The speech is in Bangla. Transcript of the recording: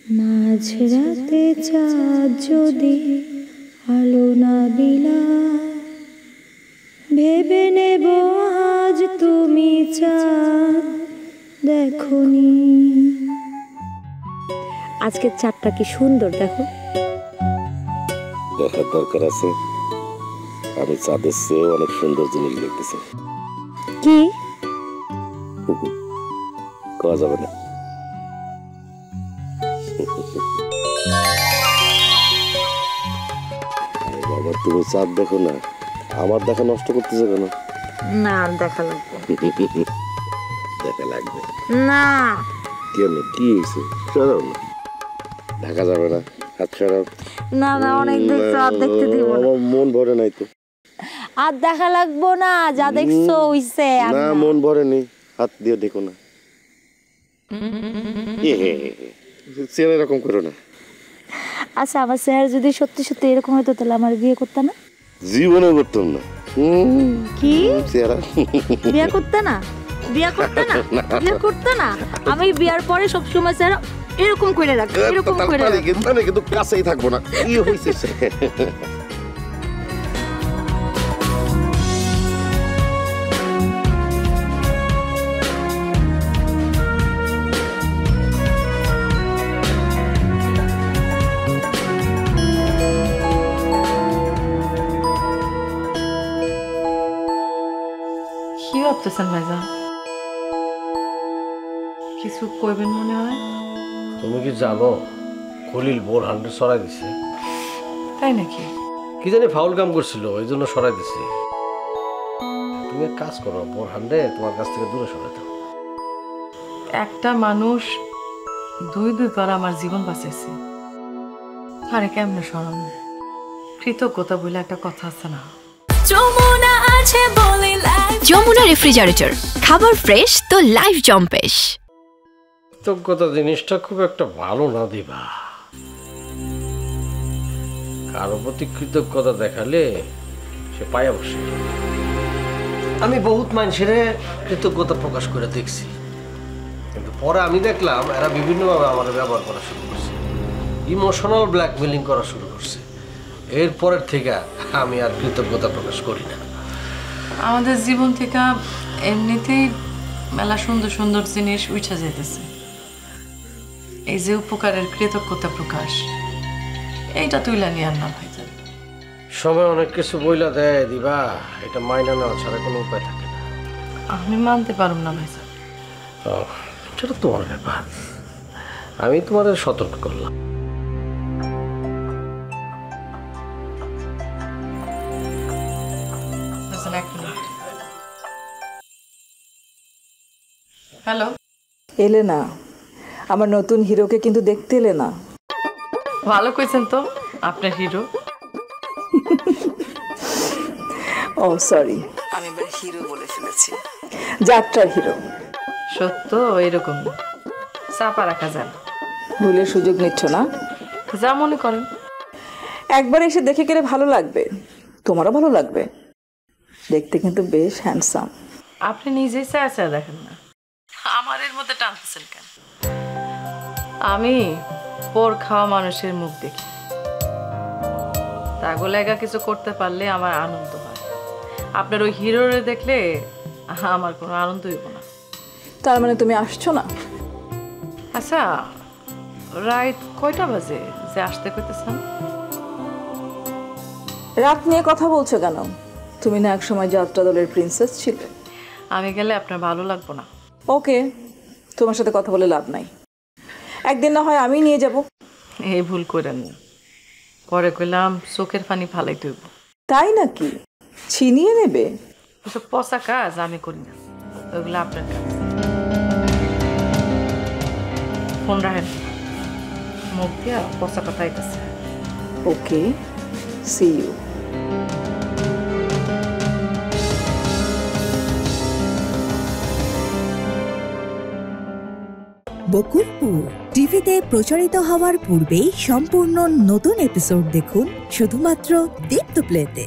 মাঝরাতে চাঁদ যদি আলো না দিলা, ভেবে নেব আজ তুমি চাঁদ দেখনি। আজকের চাঁদটা কি সুন্দর দেখো। দেখার দরকার আছে, আমি চাঁদের চেয়েও অনেক সুন্দর জিনিস দেখতেছি। কি কওয়া যাবে না। বাবা তুমি চাঁদ দেখো না, আমার দেখা নষ্ট করতেছে কেন? না দেখা লাগবে, দেখা লাগবে না কেন? কি হয়েছে? সরাও না, ঢাকা যাবে না, হাত সরাও। না না অনেক দেখছো, আর দেখতে দিব না। আমার মন ভরে নাই তো। আর দেখা লাগবো না, যা দেখছো হইছে। না মন ভরে নেই, হাত দিয়ে দেখো না। চেহারা এরকম করো না। আচ্ছা আমার চেহারা যদি সত্যি সত্যি এরকম হতো তাহলে আমার বিয়ে করতে না? জীবনে করতাম না। কি চেহারা বিয়ে করতে না? বিয়ে করতে না? বিয়ে করতে না? আমি বিয়ার পরে সবসময় চেহারা এরকম করে রাখবো, এরকম করে রাখবো। কিন্তু কাছেই থাকবো না। কি হয়েছে? কি ভাবতেছেন ভাইজান? কিছু কইবেন মনে হয়? তুমি কি জানো খলিল বোরহানকে সরাই দিছে? তাই নাকি? কি জানি ফাউল কাম করছিল, এই জন্য সরাই দিছে। তুমি এক কাজ করো, বোরহানরে তোমার কাছ থেকে দূরে সরাই দাও। একটা মানুষ দুইবার আমার জীবন বাঁচাইছে, আরে কেমনে সরাম? কৃতজ্ঞতা বলে একটা কথা আছে না? যমুনা রেফ্রিজারেটর, খাবার ফ্রেশ তো লাইফ জম্পেশ। কৃতজ্ঞতা জিনিসটা খুব একটা ভালো না দিবা। কারো প্রতি কৃতজ্ঞতা দেখালে সে পায়া বসে। আমি বহুত মানুষের কৃতজ্ঞতা প্রকাশ করে দেখছি, কিন্তু পরে আমি দেখলাম এরা বিভিন্নভাবে আমার ব্যবহার করা শুরু করছে, ইমোশনাল ব্ল্যাকমেলিং করা শুরু করছে। এরপরের থেকে আমি আর কৃতজ্ঞতা প্রকাশ করি না। আমাদের জীবন থেকে এমনিতেই মেলা সুন্দর সুন্দর জিনিস উঠা যাইতেছে। এই যে উপকারের কৃতজ্ঞতা প্রকাশ, এইটা তুইলা নিয়ার না ভাইজান। সময় অনেক কিছু বইলা দেয় দিবা, এটা মাইনা নেওয়া ছাড়া কোনো উপায় থাকে না। আমি মানতে পারুম না ভাইজান। সেটা তোমার ব্যাপার, আমি তোমার সতর্ক করলাম। হ্যালো, এলে না? আমার নতুন হিরোকে কিন্তু দেখতে এলে না। ভালো কইছেন তো আপনার হিরো। ও সরি, আমি এবার হিরো বলে ফেলেছি, যাত্রার হিরো। সত্য এরকম চাপা রাখা যায় না। ভুলের সুযোগ নিচ্ছ না? যা মনে করেন। একবার এসে দেখে গেলে ভালো লাগবে, তোমারও ভালো লাগবে। দেখতে কিন্তু বেশ হ্যান্ডসাম। আপনি নিজেই চায় দেখেন না, আমার এর মধ্যে টানতেছেন কেন? আমি পর খাওয়া মানুষের মুখ দেখি, তাগো লাগা কিছু করতে পারলে আমার আনন্দ হয়। আপনার ওই হিরোরে দেখলে আমার কোনো আনন্দ হইব না। তার মানে তুমি আসছো না? আচ্ছা রাত কয়টা বাজে যে আসতে কইতেছেন? রাত নিয়ে কথা বলছো কেন? তুমি না এক সময় যাত্রা দলের প্রিন্সেস ছিলে। আমি গেলে আপনার ভালো লাগবো না। ওকে, তোমার সাথে কথা বলে লাভ নাই। একদিন না হয় আমি নিয়ে যাব। এই ভুল করেন না, পরে কইলাম চোখের পানি ফালাইতে হইব। তাই নাকি? ছিনিয়ে নেবে? ওসব পচা কাজ আমি করি না, ওইগুলো আপনার কাজ। ফোন রাখেন, মুখ দিয়া পচা কথা আইতাছে। ওকে, সি ইউ। বকুলপুর টিভিতে প্রচারিত হওয়ার পূর্বেই সম্পূর্ণ নতুন এপিসোড দেখুন শুধুমাত্র দীপ্ত প্লেতে।